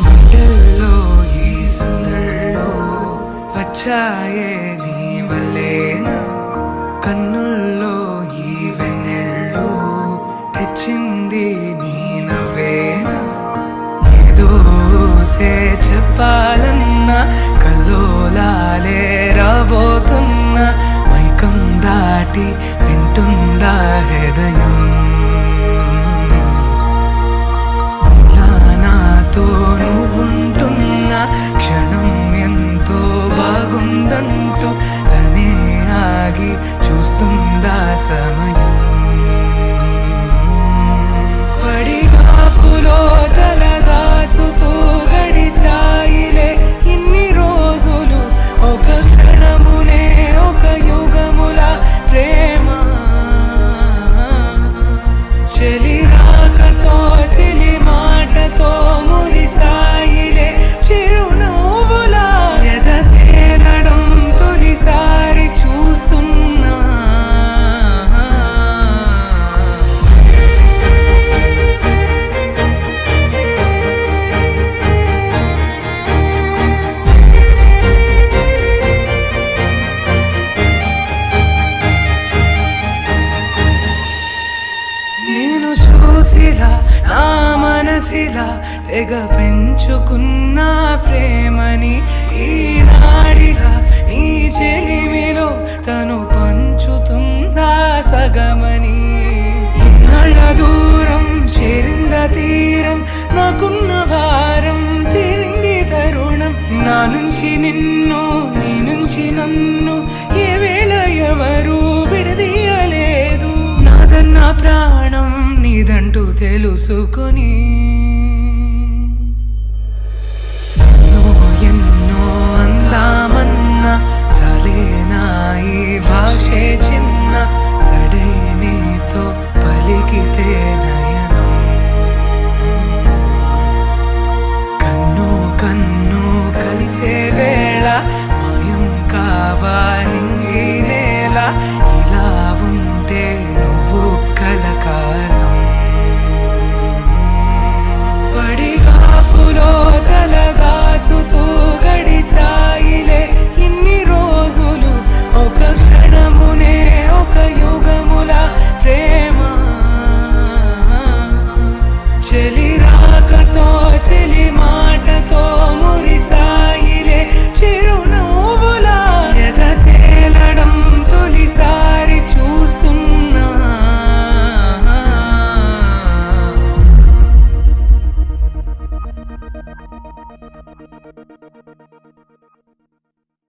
గుండెల్లో ఈ సందడిలో వచ్చాయే నీ వల్లేనా, కన్నుల్లో ఈ వెన్నెళ్ళు తెచ్చింది నీ నవ్వేనా. ఏదో చెప్పాలన్నా కల్లోలాలే రాబోతున్నా, మైకం దాటి వింటుందా హృదయం. ఇలా నాతో నువ్వుంటున్న క్షణం ఎంతో బాగుందంటూ తనే ఆగి చూస్తుందా సమయం. పడిగాపులో తల దాచుతూ గడిచాయిలే ఇన్ని రోజులు, ఒక క్షణమునే ఒక యుగముల ప్రేమ. చెలి రాకతో చెలి మాటతో మురిసాయిలే చిరునవ్వులా, ఎద తేలడం తొలిసారి చూస్తున్నా. నేను చూసిలా నా మనసిలా తెగ పెంచుకున్న ప్రేమని, ఈనాడిలా ఈ చెలిమిలో తను పంచుతుందా సగమని. ఇన్నాళ్ళ దూరం చేరింద తీరం, నాకున్న భారం తీరింది తరుణం. నా నుంచి నిన్ను నీ నుంచి నన్ను ఏ వేళ ఎవరు విడదీయలేదు. నాదన్న ప్రాణం నీదంటూ తెలుసుకొని